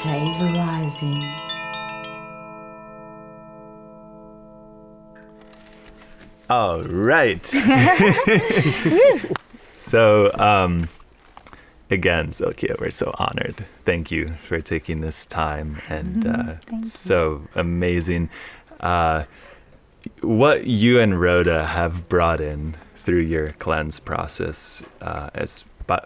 Octave rising. All right. So, again, Zilkia, we're so honored. Thank you for taking this time, and so amazing. What you and Rhoda have brought in through your cleanse process,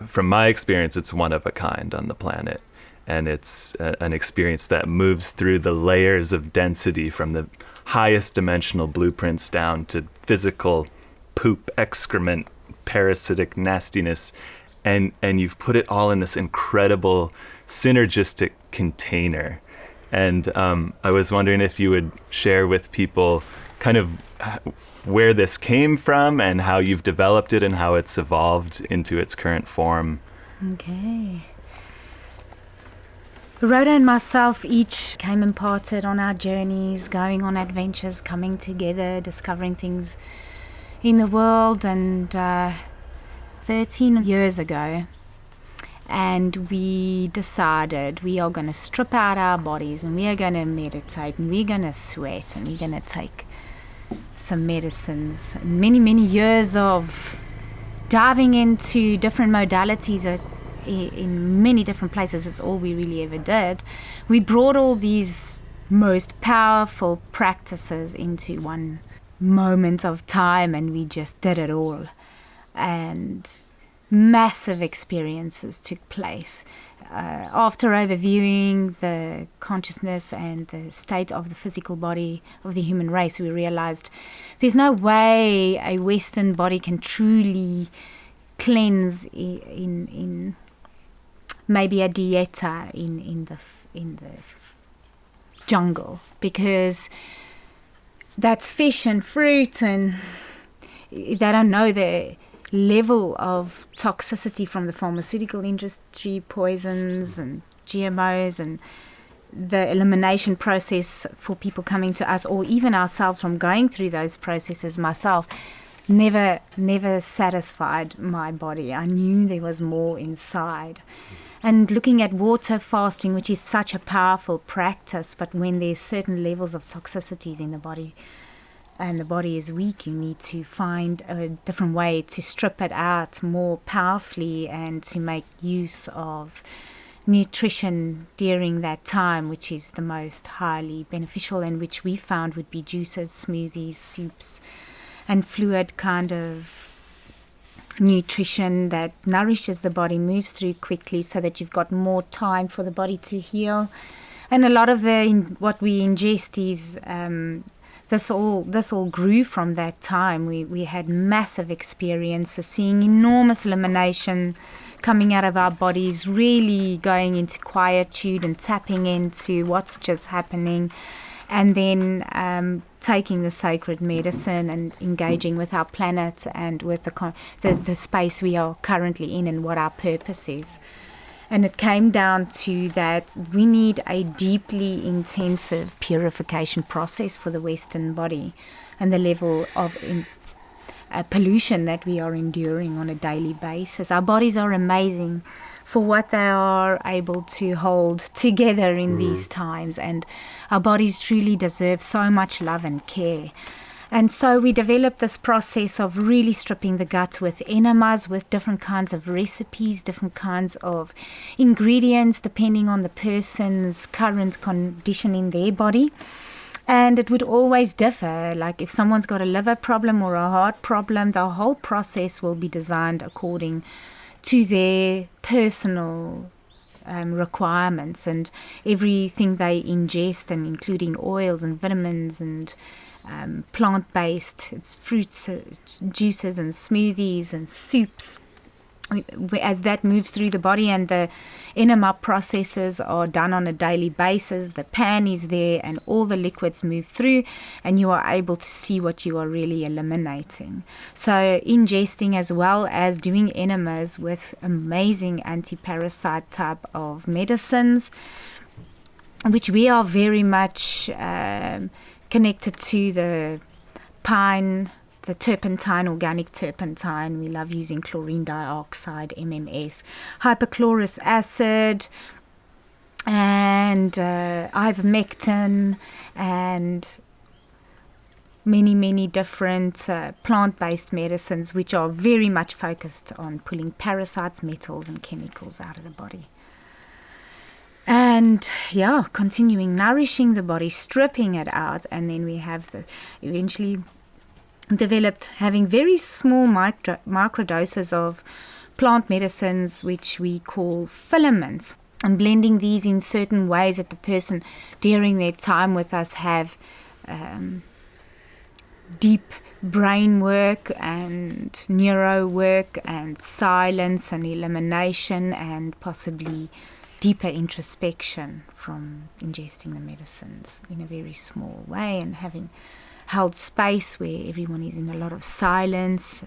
from my experience, it's one of a kind on the planet. And it's an experience that moves through the layers of density from the highest dimensional blueprints down to physical poop, excrement, parasitic nastiness. And you've put it all in this incredible synergistic container. And I was wondering if you would share with people kind of where this came from and how you've developed it and how it's evolved into its current form. Okay. Rhoda and myself each came imparted on our journeys, going on adventures, coming together, discovering things in the world, and 13 years ago, and we decided we are going to strip out our bodies and we are going to meditate and we're going to sweat and we're going to take some medicines. And many years of diving into different modalities in many different places. It's all we really ever did. We brought all these most powerful practices into one moment of time, and we just did it all. And massive experiences took place. After overviewing the consciousness and the state of the physical body of the human race, we realized there's no way a Western body can truly cleanse in maybe a dieta in the jungle, because that's fish and fruit, and they don't know the level of toxicity from the pharmaceutical industry, poisons and GMOs, and the elimination process for people coming to us, or even ourselves from going through those processes. Myself never satisfied my body. I knew there was more inside. And looking at water fasting, which is such a powerful practice, but when there's certain levels of toxicities in the body and the body is weak, you need to find a different way to strip it out more powerfully and to make use of nutrition during that time, which is the most highly beneficial, and which we found would be juices, smoothies, soups, and fluid kind of nutrition that nourishes the body, moves through quickly so that you've got more time for the body to heal. And a lot of what we ingest is this all grew from that time. We had massive experiences, seeing enormous elimination coming out of our bodies, really going into quietude and tapping into what's just happening, and then taking the sacred medicine and engaging with our planet and with the space we are currently in and what our purpose is. And it came down to that we need a deeply intensive purification process for the Western body and the level of pollution that we are enduring on a daily basis. Our bodies are amazing for what they are able to hold together in these times, and our bodies truly deserve so much love and care. And so we developed this process of really stripping the gut with enemas, with different kinds of recipes, different kinds of ingredients, depending on the person's current condition in their body. And it would always differ. Like if someone's got a liver problem or a heart problem, the whole process will be designed according to their personal requirements, and everything they ingest, and including oils and vitamins and plant-based, it's fruits, juices and smoothies and soups. As that moves through the body and the enema processes are done on a daily basis, the pan is there and all the liquids move through, and you are able to see what you are really eliminating. So ingesting as well as doing enemas with amazing anti-parasite type of medicines, which we are very much connected to the pine, the turpentine, organic turpentine. We love using chlorine dioxide, MMS, hypochlorous acid, and ivermectin, and many different plant-based medicines, which are very much focused on pulling parasites, metals, and chemicals out of the body. And continuing nourishing the body, stripping it out, and then we have eventually developed having very small micro doses of plant medicines, which we call filaments, and blending these in certain ways that the person during their time with us have deep brain work and neuro work and silence and elimination and possibly deeper introspection from ingesting the medicines in a very small way, and having held space where everyone is in a lot of silence.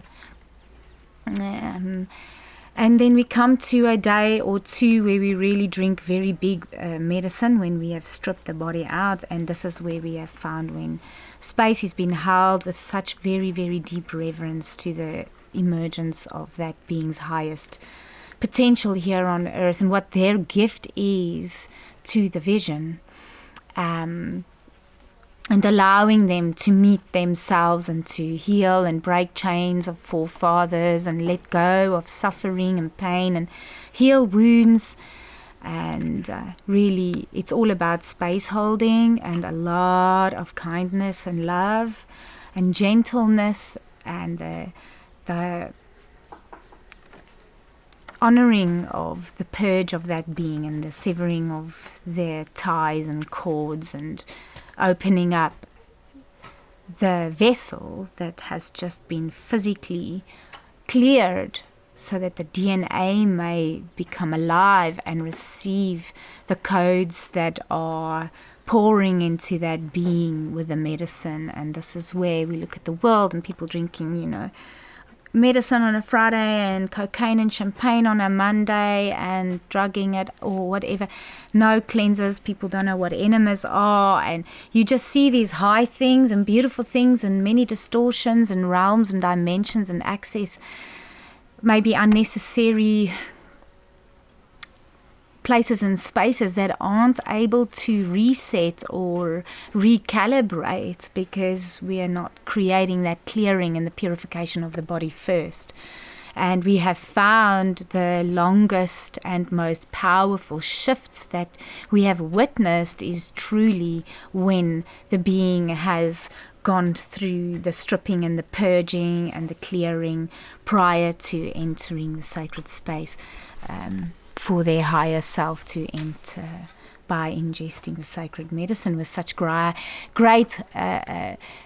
And then we come to a day or two where we really drink very big medicine when we have stripped the body out. And this is where we have found when space has been held with such very deep reverence to the emergence of that being's highest potential here on earth and what their gift is to the vision. And allowing them to meet themselves and to heal and break chains of forefathers and let go of suffering and pain and heal wounds. And really, it's all about space holding and a lot of kindness and love and gentleness and the honoring of the purge of that being and the severing of their ties and cords and opening up the vessel that has just been physically cleared so that the DNA may become alive and receive the codes that are pouring into that being with the medicine. And this is where we look at the world and people drinking, medicine on a Friday and cocaine and champagne on a Monday and drugging it or whatever. No cleansers. People don't know what enemas are. And you just see these high things and beautiful things and many distortions and realms and dimensions and access, maybe unnecessary places and spaces that aren't able to reset or recalibrate because we are not creating that clearing and the purification of the body first. And we have found the longest and most powerful shifts that we have witnessed is truly when the being has gone through the stripping and the purging and the clearing prior to entering the sacred space for their higher self to enter by ingesting the sacred medicine with such great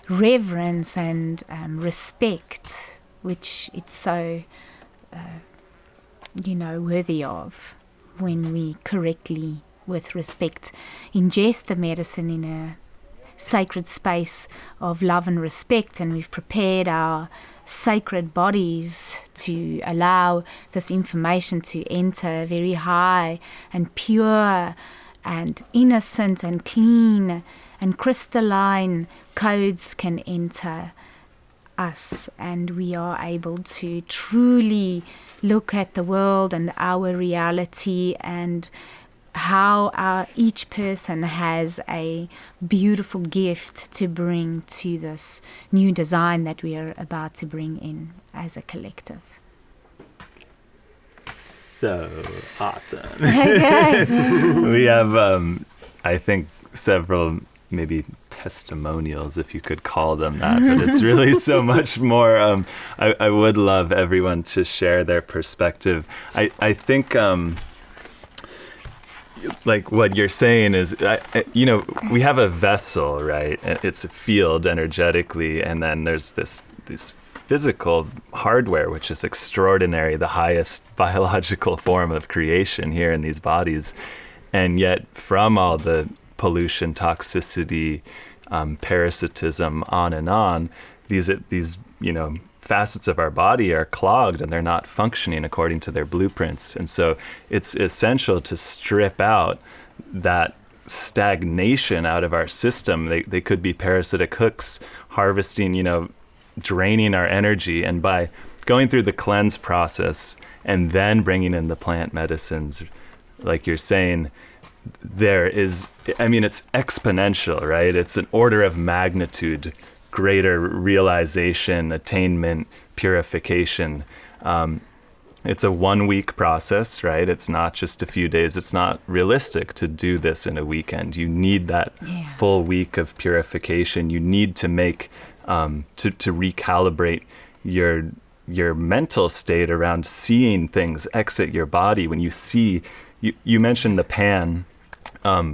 reverence and respect, which it's so worthy of when we correctly, with respect, ingest the medicine in a sacred space of love and respect, and we've prepared our sacred bodies to allow this information to enter very high and pure and innocent and clean and crystalline codes can enter us, and we are able to truly look at the world and our reality and how each person has a beautiful gift to bring to this new design that we are about to bring in as a collective. So awesome. Okay. We have, I think, several maybe testimonials, if you could call them that, but it's really so much more. I would love everyone to share their perspective. I think like what you're saying is, we have a vessel, right? It's a field energetically, and then there's this physical hardware, which is extraordinary, the highest biological form of creation here in these bodies. And yet from all the pollution, toxicity, parasitism, on and on, these facets of our body are clogged and they're not functioning according to their blueprints. And so it's essential to strip out that stagnation out of our system. They could be parasitic hooks harvesting, draining our energy. And by going through the cleanse process and then bringing in the plant medicines, like you're saying, there is, I mean, it's exponential, right? It's an order of magnitude greater realization, attainment, purification. It's a 1 week process, right? It's not just a few days. It's not realistic to do this in a weekend. You need that full week of purification. You need to make, to recalibrate your mental state around seeing things exit your body. When you see, you mentioned the pan,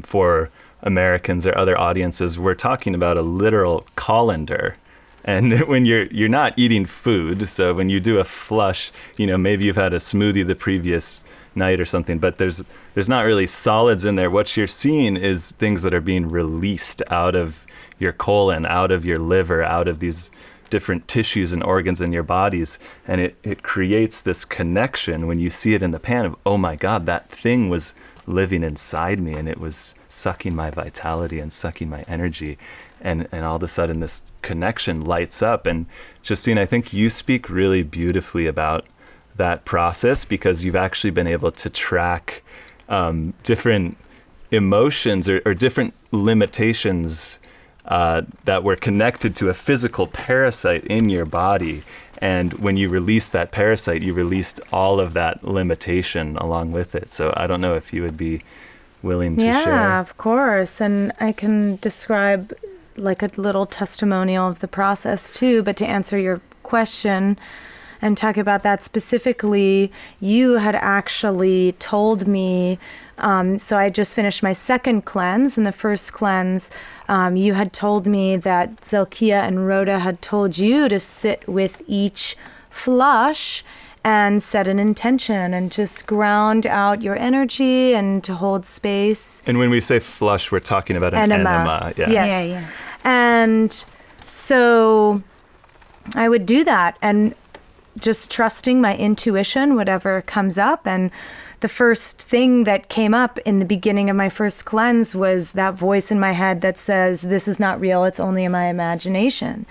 for Americans or other audiences, we're talking about a literal colander. And when you're not eating food, so when you do a flush, maybe you've had a smoothie the previous night or something, but there's not really solids in there. What you're seeing is things that are being released out of your colon, out of your liver, out of these different tissues and organs in your bodies. And it creates this connection when you see it in the pan of, oh my God, that thing was living inside me and it was sucking my vitality and sucking my energy. And all of a sudden this connection lights up. And Justine, I think you speak really beautifully about that process because you've actually been able to track different emotions or different limitations that were connected to a physical parasite in your body. And when you released that parasite, you released all of that limitation along with it. So I don't know if you would be willing to share. Yeah, of course. And I can describe like a little testimonial of the process too. But to answer your question and talk about that specifically, you had actually told me, so I just finished my second cleanse. In the first cleanse, you had told me that Zelkia and Rhoda had told you to sit with each flush and set an intention and just ground out your energy and to hold space. And when we say flush, we're talking about an enema. Yeah. Yes. Yeah. And so I would do that and just trusting my intuition, whatever comes up. And the first thing that came up in the beginning of my first cleanse was that voice in my head that says, this is not real, it's only in my imagination.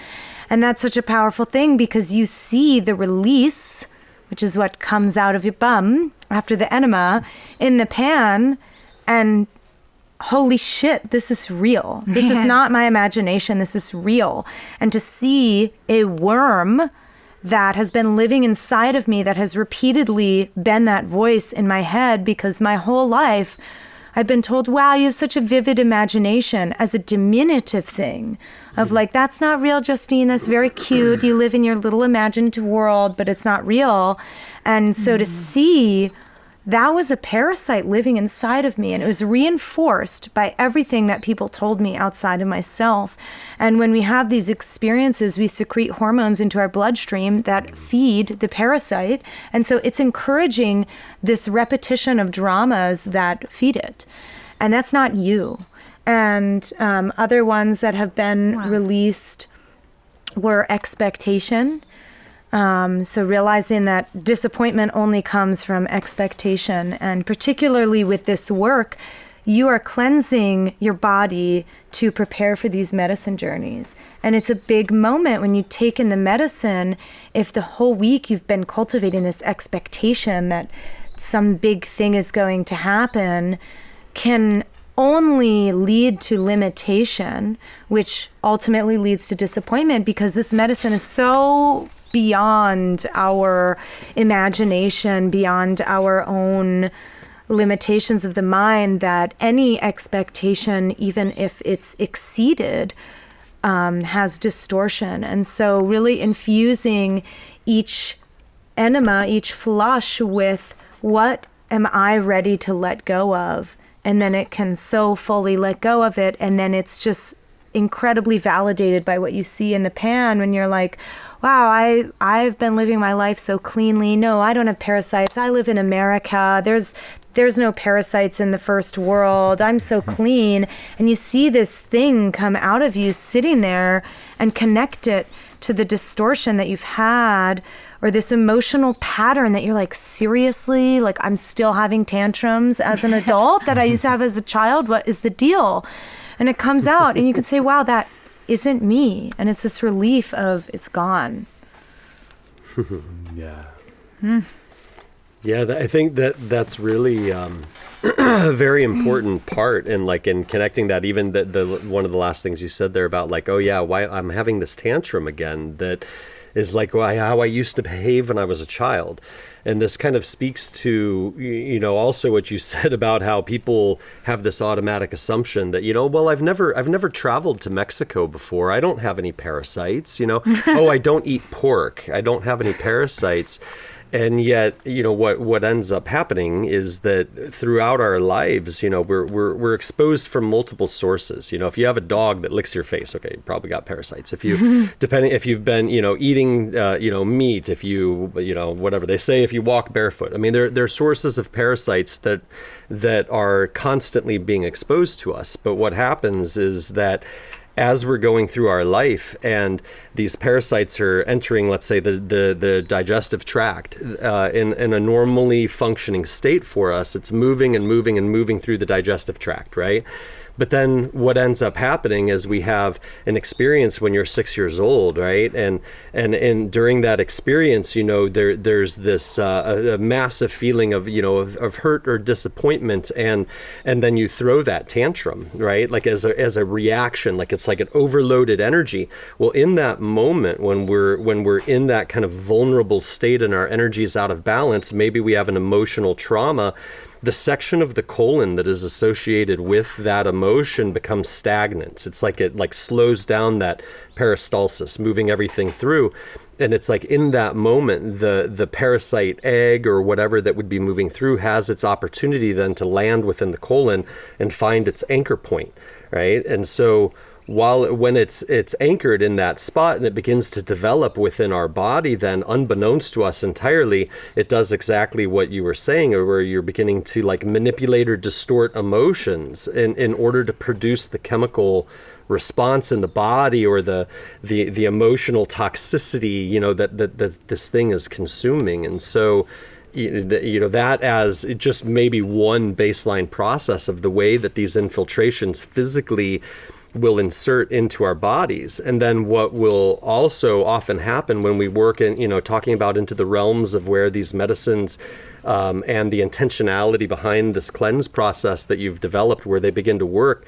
And that's such a powerful thing because you see the release, which is what comes out of your bum after the enema, in the pan, and holy shit, this is real. This is not my imagination, this is real. And to see a worm that has been living inside of me, that has repeatedly been that voice in my head, because my whole life I've been told, wow, you have such a vivid imagination, as a diminutive thing of like, that's not real, Justine, that's very cute. You live in your little imaginative world, but it's not real. And so to see that was a parasite living inside of me, and it was reinforced by everything that people told me outside of myself. And when we have these experiences, we secrete hormones into our bloodstream that feed the parasite. And so it's encouraging this repetition of dramas that feed it. And that's not you. And other ones that have been released were expectation. So realizing that disappointment only comes from expectation, and particularly with this work, you are cleansing your body to prepare for these medicine journeys. And it's a big moment when you take in the medicine. If the whole week you've been cultivating this expectation that some big thing is going to happen, can only lead to limitation, which ultimately leads to disappointment, because this medicine is so beyond our imagination, beyond our own limitations of the mind, that any expectation, even if it's exceeded, has distortion. And so really infusing each enema, each flush with what am I ready to let go of? And then it can so fully let go of it. And then it's just incredibly validated by what you see in the pan when you're like, wow, I've been living my life so cleanly. No, I don't have parasites. I live in America. There's no parasites in the first world. I'm so clean. And you see this thing come out of you sitting there and connect it to the distortion that you've had, or this emotional pattern that you're like, seriously? Like, I'm still having tantrums as an adult that I used to have as a child? What is the deal? And it comes out and you can say, wow, that isn't me. And it's this relief of it's gone. Yeah. Yeah, I think that's really a very important part in connecting that. Even the one of the last things you said there about like, oh yeah, why I'm having this tantrum again, that is like how I used to behave when I was a child. And this kind of speaks to, also what you said about how people have this automatic assumption that, well, I've never traveled to Mexico before. I don't have any parasites, oh, I don't eat pork. I don't have any parasites. And yet, what ends up happening is that throughout our lives, we're exposed from multiple sources. If you have a dog that licks your face, okay, you probably got parasites. If if you've been, eating, meat, if you, whatever they say, if you walk barefoot, I mean, there are sources of parasites that are constantly being exposed to us. But what happens is that as we're going through our life and these parasites are entering, let's say, the digestive tract in a normally functioning state for us, it's moving and moving and moving through the digestive tract, right? But then what ends up happening is we have an experience when you're 6 years old, right? And during that experience, there's this a massive feeling of hurt or disappointment, and then you throw that tantrum, right? Like as a reaction, like it's like an overloaded energy. Well, in that moment when we're in that kind of vulnerable state and our energy is out of balance, maybe we have an emotional trauma. The section of the colon that is associated with that emotion becomes stagnant. It's like it slows down that peristalsis, moving everything through. And it's like in that moment, the parasite egg or whatever that would be moving through has its opportunity then to land within the colon and find its anchor point, right? And so when it's anchored in that spot and it begins to develop within our body, then unbeknownst to us entirely, it does exactly what you were saying, or where you're beginning to manipulate or distort emotions in order to produce the chemical response in the body or the emotional toxicity, that this thing is consuming. And so that as just maybe one baseline process of the way that these infiltrations physically will insert into our bodies. And then what will also often happen when we work in, talking about into the realms of where these medicines and the intentionality behind this cleanse process that you've developed, where they begin to work,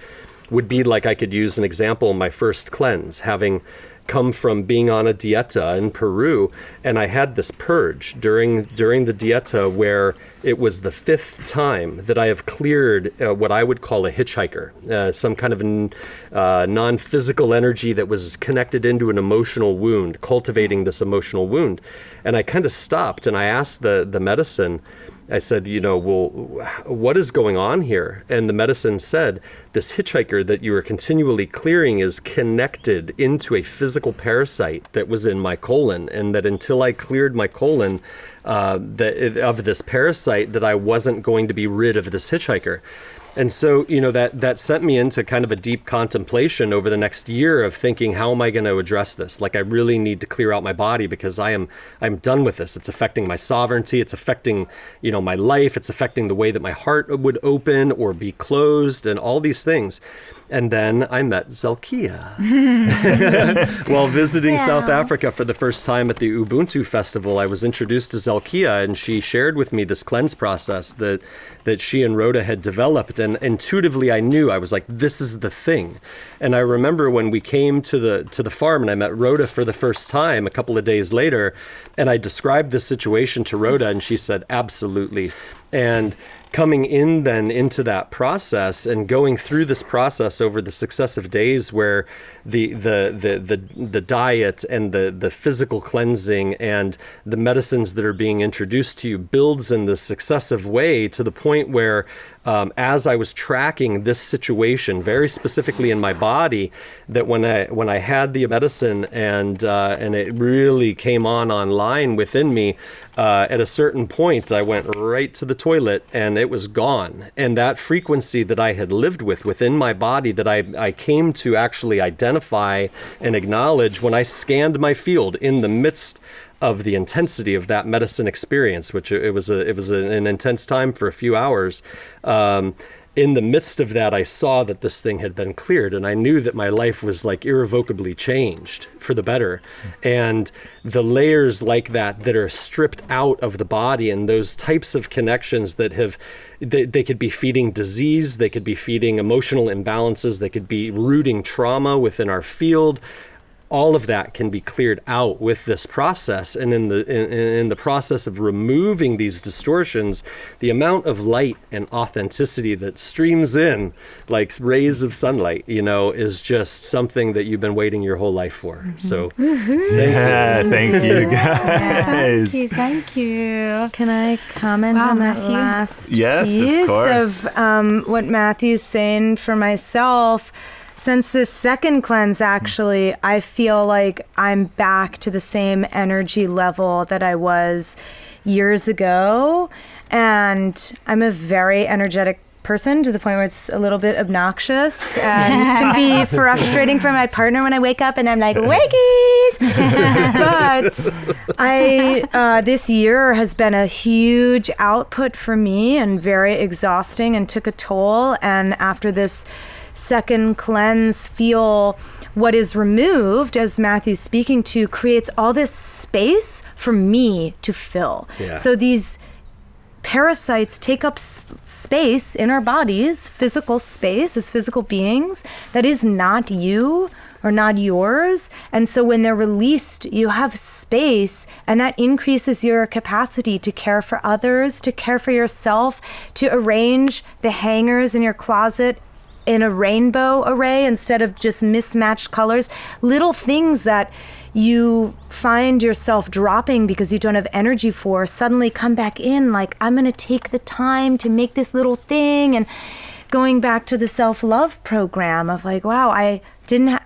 would be like, I could use an example, my first cleanse, having come from being on a dieta in Peru, and I had this purge during the dieta where it was the 5th time that I have cleared what I would call a hitchhiker, some kind of non-physical energy that was connected into an emotional wound, cultivating this emotional wound. And I kind of stopped and I asked the medicine, I said, well, what is going on here? And the medicine said, this hitchhiker that you are continually clearing is connected into a physical parasite that was in my colon. And that until I cleared my colon of this parasite, that I wasn't going to be rid of this hitchhiker. And so, that sent me into kind of a deep contemplation over the next year of thinking, how am I going to address this? Like, I really need to clear out my body because I'm done with this. It's affecting my sovereignty. It's affecting, my life. It's affecting the way that my heart would open or be closed and all these things. And then I met Zelkia while visiting South Africa for the first time at the Ubuntu Festival. I was introduced to Zelkia, and she shared with me this cleanse process that she and Rhoda had developed. And intuitively, I knew, I was like, this is the thing. And I remember when we came to the farm and I met Rhoda for the first time a couple of days later, and I described this situation to Rhoda, and she said, absolutely. And coming in then into that process and going through this process over the successive days where the diet and the physical cleansing and the medicines that are being introduced to you builds in this successive way to the point where as I was tracking this situation very specifically in my body, that when I had the medicine and it really came online within me, at a certain point, I went right to the toilet and it was gone. And that frequency that I had lived with within my body, that I came to actually identify and acknowledge when I scanned my field in the midst of the intensity of that medicine experience, which it was an intense time for a few hours. in the midst of that, I saw that this thing had been cleared, and I knew that my life was like irrevocably changed for the better. And the layers like that are stripped out of the body, and those types of connections that they could be feeding disease, they could be feeding emotional imbalances, they could be rooting trauma within our field. All of that can be cleared out with this process. And in the process of removing these distortions, the amount of light and authenticity that streams in like rays of sunlight, is just something that you've been waiting your whole life for. So thank you guys. Thank you. Can I comment on that Matthew? last Yes, of piece course. of what Matthew's saying for myself? Since this second cleanse, actually, I feel like I'm back to the same energy level that I was years ago. And I'm a very energetic person to the point where it's a little bit obnoxious and can be frustrating for my partner when I wake up and I'm like, wakies! But this year has been a huge output for me and very exhausting and took a toll. And after this second cleanse, feel what is removed, as Matthew's speaking to, creates all this space for me to fill. Yeah. So these parasites take up space in our bodies, physical space as physical beings, that is not you or not yours. And so when they're released, you have space, and that increases your capacity to care for others, to care for yourself, to arrange the hangers in your closet in a rainbow array instead of just mismatched colors. Little things that you find yourself dropping because you don't have energy for suddenly come back in, like, I'm going to take the time to make this little thing. And going back to the self-love program of like, wow, I didn't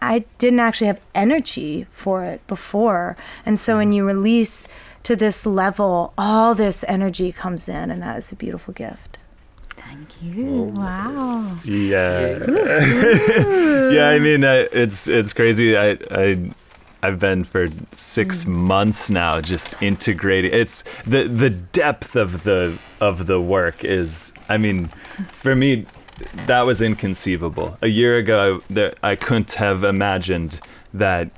actually have energy for it before. And so when you release to this level, all this energy comes in, and that is a beautiful gift. Thank you. Wow. Yeah. Yeah, I mean, it's crazy. I've been for 6 months now just integrating. It's the depth of the work is, I mean, for me, that was inconceivable. A year ago, I couldn't have imagined that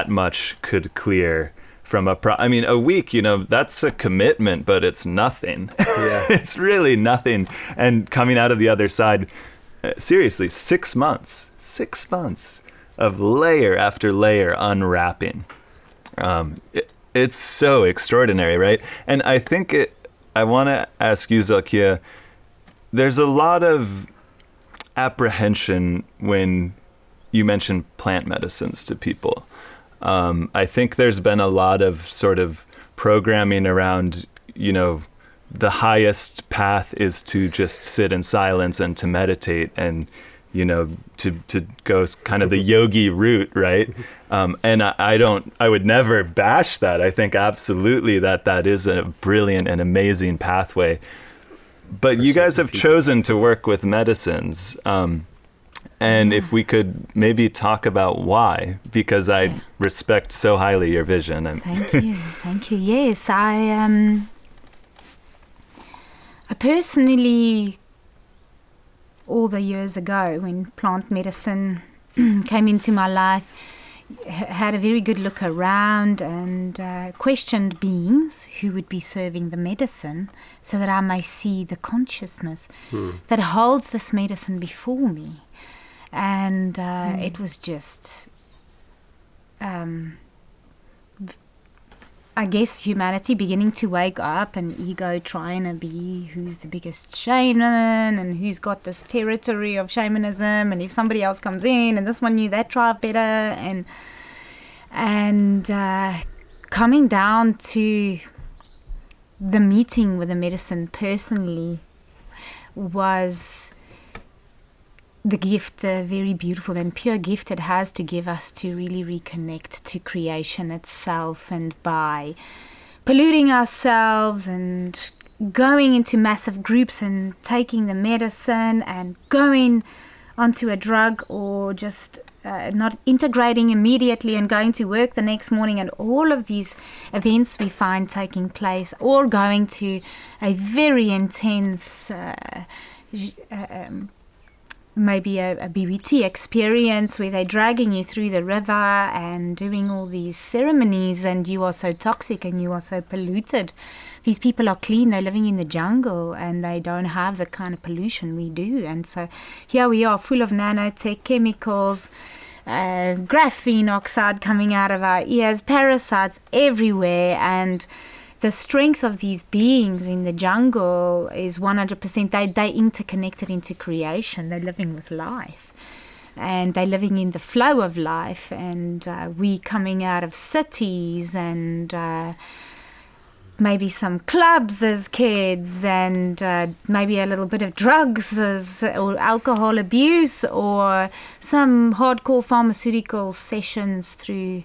much could clear from a week, that's a commitment, but it's nothing. Yeah. It's really nothing. And coming out of the other side, seriously, 6 months of layer after layer unwrapping. It's so extraordinary, right? And I think I want to ask you, Zakia, there's a lot of apprehension when you mention plant medicines to people. I think there's been a lot of sort of programming around, the highest path is to just sit in silence and to meditate and, to go kind of the yogi route, right? And I would never bash that. I think absolutely that is a brilliant and amazing pathway. But you guys have chosen to work with medicines. And if we could maybe talk about why, because I respect so highly your vision. Thank you. Yes, I personally, all the years ago when plant medicine came into my life, had a very good look around and questioned beings who would be serving the medicine so that I may see the consciousness that holds this medicine before me. And it was just, I guess, humanity beginning to wake up and ego trying to be who's the biggest shaman and who's got this territory of shamanism, and if somebody else comes in and this one knew that tribe better, and coming down to the meeting with the medicine personally was the gift, the very beautiful and pure gift it has to give us to really reconnect to creation itself. And by polluting ourselves and going into massive groups and taking the medicine and going onto a drug, or just not integrating immediately and going to work the next morning, and all of these events we find taking place, or going to a very intense maybe a BBT experience where they're dragging you through the river and doing all these ceremonies, and you are so toxic and you are so polluted. These people are clean, they're living in the jungle and they don't have the kind of pollution we do. And so here we are, full of nanotech chemicals, graphene oxide coming out of our ears, parasites everywhere, and the strength of these beings in the jungle is 100%. They interconnected into creation. They're living with life, and they're living in the flow of life. And we coming out of cities and maybe some clubs as kids, and maybe a little bit of drugs or alcohol abuse, or some hardcore pharmaceutical sessions through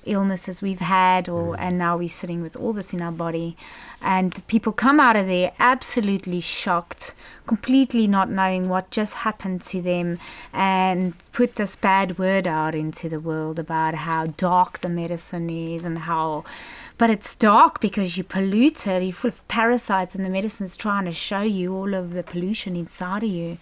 illnesses we've had, and now we're sitting with all this in our body, and people come out of there absolutely shocked, completely not knowing what just happened to them, and put this bad word out into the world about how dark the medicine is, and how, but it's dark because you polluted, you're full of parasites, and the medicine's trying to show you all of the pollution inside of you.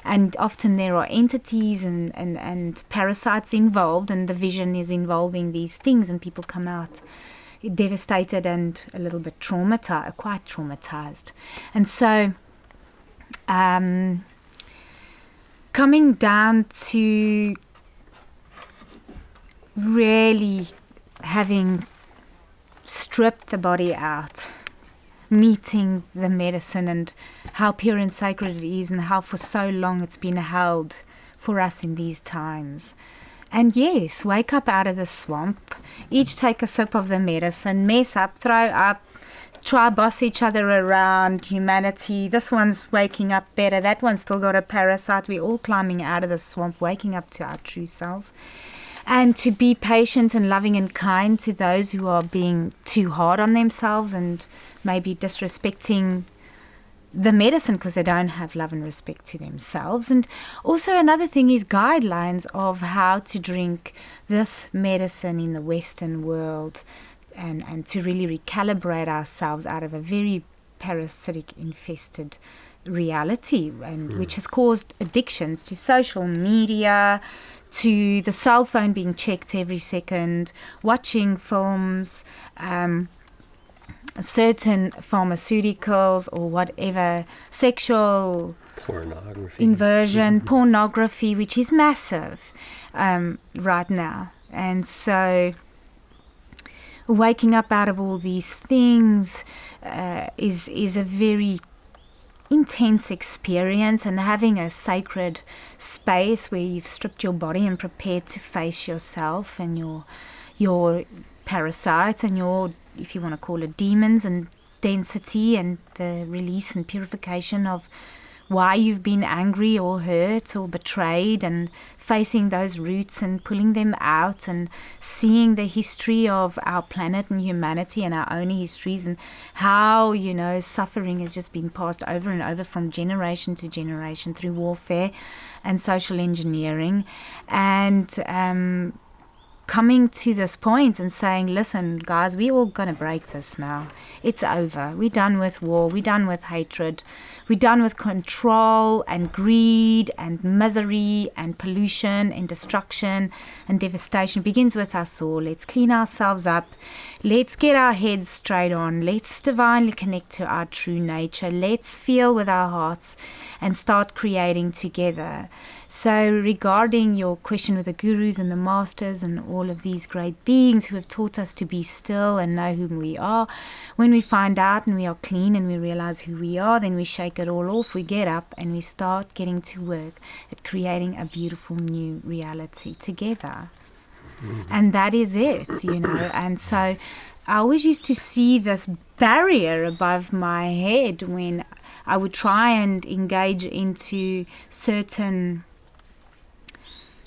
And often there are entities and parasites involved, and the vision is involving these things, and people come out devastated and a little bit traumatized, quite traumatized. And so coming down to really having stripped the body out, meeting the medicine and how pure and sacred it is, and how for so long it's been held for us in these times. And yes, wake up out of the swamp, each take a sip of the medicine, mess up, throw up, try boss each other around, humanity. This one's waking up better, that one's still got a parasite. We're all climbing out of the swamp, waking up to our true selves. And to be patient and loving and kind to those who are being too hard on themselves and maybe disrespecting the medicine because they don't have love and respect to themselves. And also another thing is guidelines of how to drink this medicine in the Western world, and to really recalibrate ourselves out of a very parasitic infested reality, and which has caused addictions to social media, to the cell phone being checked every second, watching films, certain pharmaceuticals or whatever, sexual pornography, inversion, pornography, which is massive right now. And so waking up out of all these things is a very intense experience, and having a sacred space where you've stripped your body and prepared to face yourself and your parasites and your, if you want to call it, demons, and density, and the release and purification of why you've been angry or hurt or betrayed, and facing those roots and pulling them out, and seeing the history of our planet and humanity and our own histories, and how, you know, suffering has just been passed over and over from generation to generation through warfare and social engineering. And coming to this point and saying, listen, guys, we're all going to break this now. It's over. We're done with war. We're done with hatred. We're done with control and greed and misery and pollution and destruction and devastation. It begins with us all. Let's clean ourselves up. Let's get our heads straight on. Let's divinely connect to our true nature. Let's feel with our hearts and start creating together. So regarding your question with the gurus and the masters and all of these great beings who have taught us to be still and know whom we are, when we find out and we are clean and we realize who we are, then we shake it all off, we get up and we start getting to work at creating a beautiful new reality together. And that is it, you know. And so I always used to see this barrier above my head when I would try and engage into certain,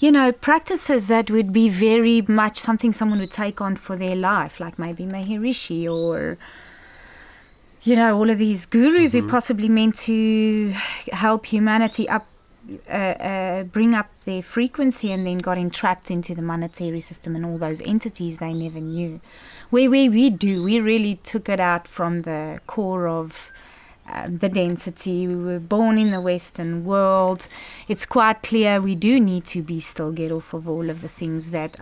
you know, practices that would be very much something someone would take on for their life, like maybe Maharishi or, you know, all of these gurus who possibly meant to help humanity up, bring up their frequency, and then got entrapped into the monetary system and all those entities they never knew. We really took it out from the core of the density. We were born in the Western world. It's quite clear we do need to be still get off of all of the things that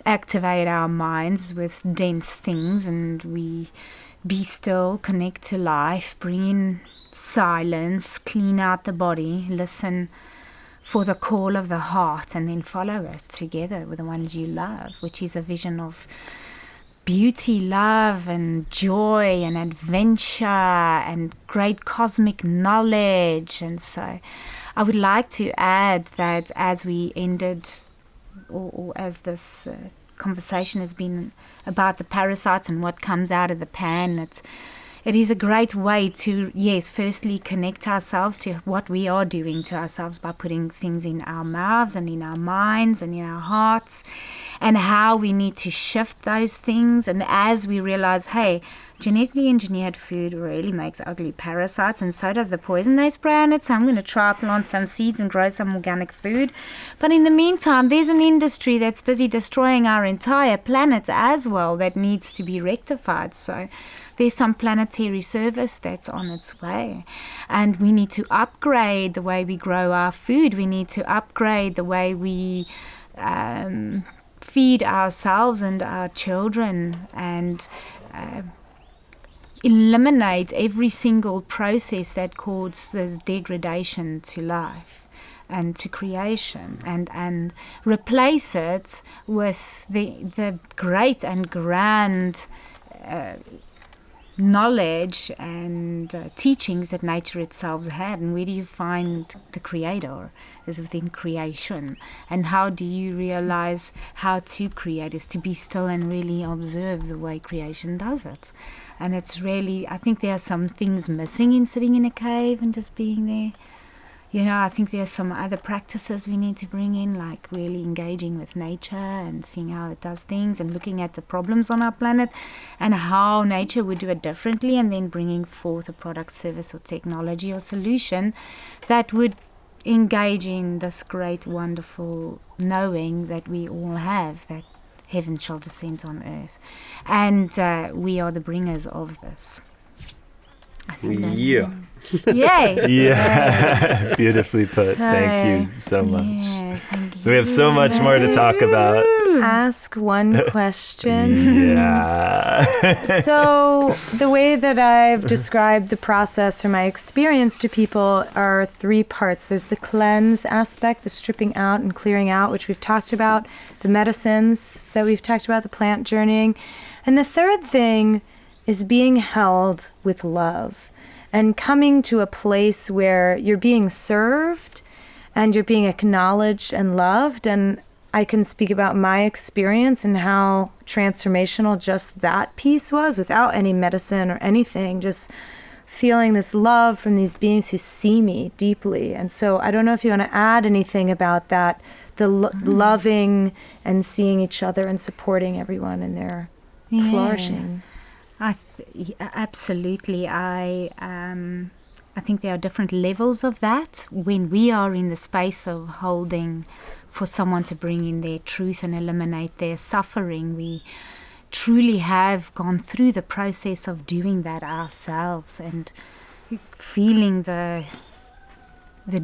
activate our minds with dense things, and we be still, connect to life, bring in silence, clean out the body, listen for the call of the heart, and then follow it together with the ones you love, which is a vision of beauty, love, and joy, and adventure, and great cosmic knowledge. And so I would like to add that as we ended, or as this conversation has been about the parasites and what comes out of the pan, it is a great way to, yes, firstly connect ourselves to what we are doing to ourselves by putting things in our mouths and in our minds and in our hearts, and how we need to shift those things. And as we realize, hey, genetically engineered food really makes ugly parasites, and so does the poison they spray on it, so I'm going to try plant some seeds and grow some organic food. But in the meantime, there's an industry that's busy destroying our entire planet as well that needs to be rectified. So there's some planetary service that's on its way, and we need to upgrade the way we grow our food. We need to upgrade the way we feed ourselves and our children, and eliminate every single process that causes degradation to life and to creation, and replace it with the great and grand knowledge and teachings that nature itself had. And where do you find the creator? Is within creation. And how do you realize how to create? Is to be still and really observe the way creation does it. And it's really, I think there are some things missing in sitting in a cave and just being there. You know, I think there are some other practices we need to bring in, like really engaging with nature and seeing how it does things, and looking at the problems on our planet and how nature would do it differently, and then bringing forth a product, service, or technology or solution that would engage in this great, wonderful knowing that we all have, that heaven shall descend on earth. And we are the bringers of this. I think that's Yay! Yeah, beautifully put. Thank you so much. Yeah, thank you. We have so much more to talk about. Ask one question. Yeah. So the way that I've described the process or my experience to people are three parts. There's the cleanse aspect, the stripping out and clearing out, which we've talked about, the medicines that we've talked about, the plant journeying. And the third thing is being held with love and coming to a place where you're being served and you're being acknowledged and loved. And I can speak about my experience and how transformational just that piece was, without any medicine or anything, just feeling this love from these beings who see me deeply. And so I don't know if you want to add anything about that, the loving and seeing each other and supporting everyone in their flourishing. Absolutely. I think there are different levels of that. When we are in the space of holding for someone to bring in their truth and eliminate their suffering, we truly have gone through the process of doing that ourselves and feeling the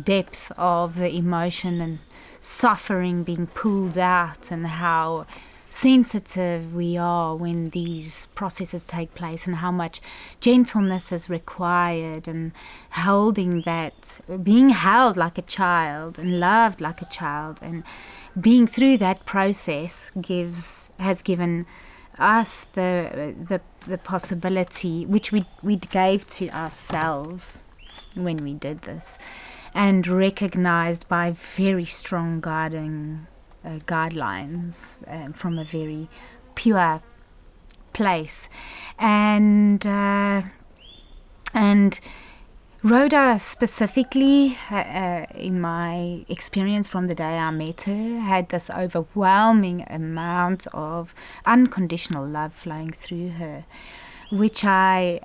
depth of the emotion and suffering being pulled out, and how sensitive we are when these processes take place, and how much gentleness is required, and holding that, being held like a child and loved like a child, and being through that process has given us the possibility, which we gave to ourselves when we did this, and recognized by very strong guiding guidelines from a very pure place. And Rhoda specifically, in my experience from the day I met her, had this overwhelming amount of unconditional love flowing through her, which I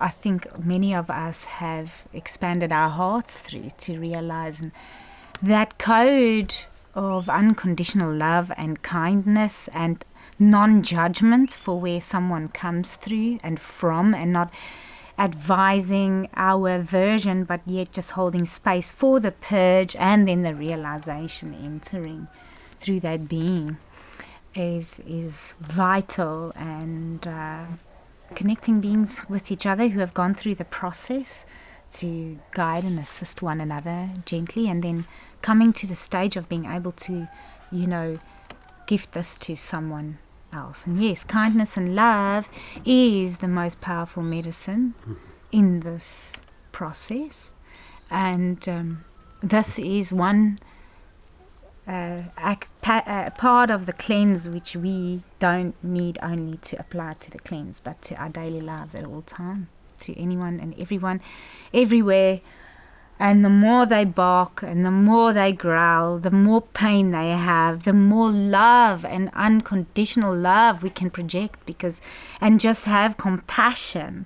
think many of us have expanded our hearts through to realize. And that code of unconditional love and kindness and non-judgment for where someone comes through and from, and not advising our version, but yet just holding space for the purge and then the realization entering through that being is vital. And connecting beings with each other who have gone through the process to guide and assist one another gently, and then coming to the stage of being able to, gift this to someone else. And yes, kindness and love is the most powerful medicine in this process. And this is one part of the cleanse which we don't need only to apply to the cleanse, but to our daily lives at all time, to anyone and everyone, everywhere. And the more they bark and the more they growl, the more pain they have, the more love and unconditional love we can project, and just have compassion.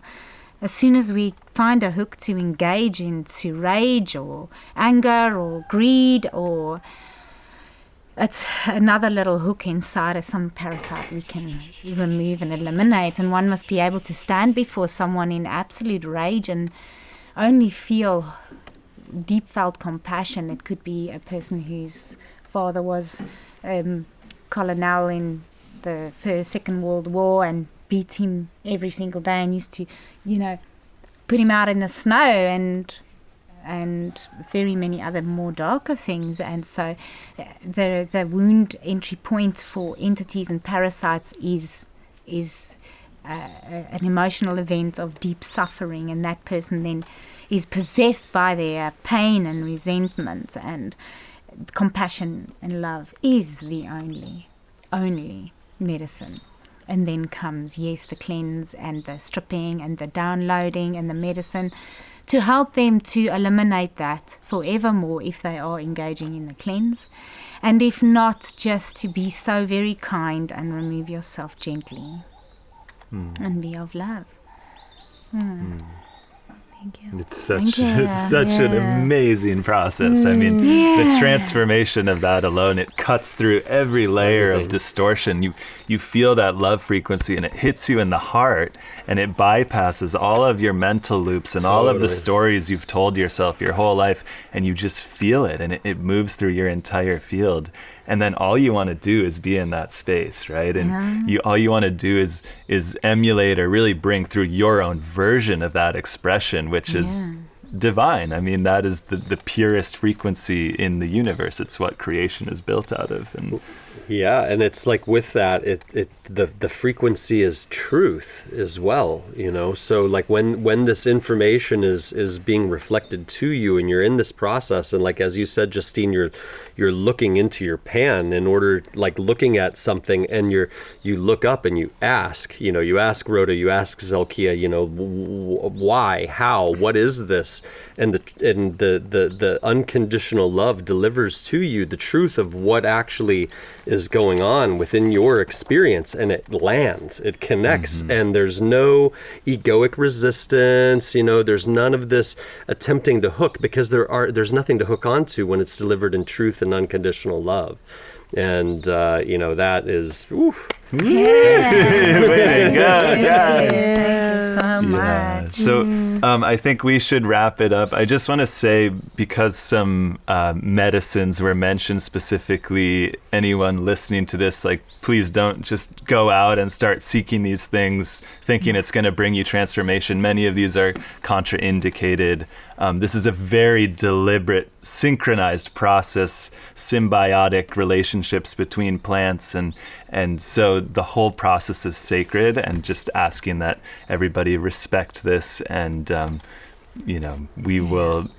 As soon as we find a hook to engage into rage or anger or greed, or it's another little hook inside of some parasite we can remove and eliminate. And one must be able to stand before someone in absolute rage and only feel deep felt compassion. It could be a person whose father was colonel in the Second World War and beat him every single day and used to, put him out in the snow and very many other more darker things. And so the wound entry point for entities and parasites is an emotional event of deep suffering, and that person then is possessed by their pain and resentment, and compassion and love is the only medicine. And then comes, yes, the cleanse and the stripping and the downloading and the medicine to help them to eliminate that forevermore if they are engaging in the cleanse. And if not, just to be so very kind and remove yourself gently and be of love. Thank you. It's such an amazing process. I mean, the transformation of that alone, it cuts through every layer of distortion. You feel that love frequency and it hits you in the heart, and it bypasses all of your mental loops and all of the stories you've told yourself your whole life, and you just feel it, and it moves through your entire field. And then all you want to do is be in that space, right? And all you want to do is emulate or really bring through your own version of that expression, which is divine. I mean, that is the purest frequency in the universe. It's what creation is built out of. And and it's like with that, the frequency is truth as well, So like when this information is being reflected to you, and you're in this process, and like as you said, Justine, you're looking into your pan in order, like looking at something, and you look up and you ask, you ask Rhoda, you ask Zelkia, why, how, what is this? And the unconditional love delivers to you the truth of what actually is going on within your experience, and it lands, it connects, and there's no egoic resistance, there's none of this attempting to hook, because there's nothing to hook onto when it's delivered in truth and unconditional love. And that is way to go, guys. Thank you so much. So I think we should wrap it up. I just want to say, because some medicines were mentioned specifically, anyone listening to this, like, please don't just go out and start seeking these things thinking it's going to bring you transformation. Many of these are contraindicated. This is a very deliberate, synchronized process, symbiotic relationships between plants, and so the whole process is sacred, and just asking that everybody respect this, and we will.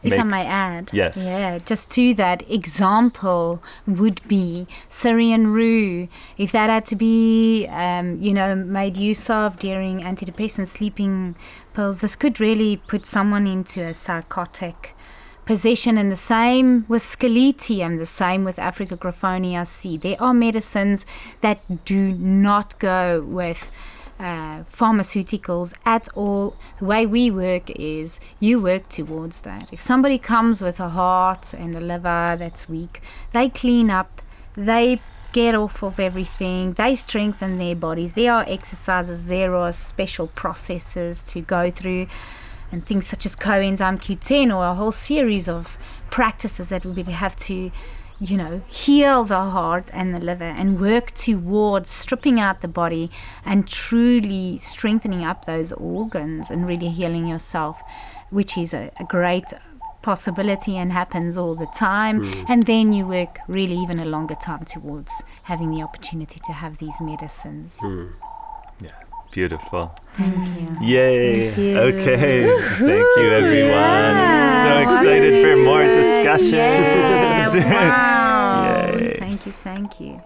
If I may add, yes, just to that example would be Syrian rue. If that had to be, made use of during antidepressant sleeping pills, this could really put someone into a psychotic position. And the same with scaletium, the same with Africa griffonia. There are medicines that do not go with pharmaceuticals at all. The way we work is you work towards that. If somebody comes with a heart and a liver that's weak, they clean up, they get off of everything. They strengthen their bodies. There are exercises, there are special processes to go through, and things such as coenzyme Q10, or a whole series of practices that we would have to, heal the heart and the liver and work towards stripping out the body and truly strengthening up those organs and really healing yourself, which is a great possibility and happens all the time. And then you work really even a longer time towards having the opportunity to have these medicines. Yeah, beautiful. Thank you. Yay. Thank you. Okay. Thank you, everyone. So excited for more discussion. Yeah, wow. Yay. Thank you.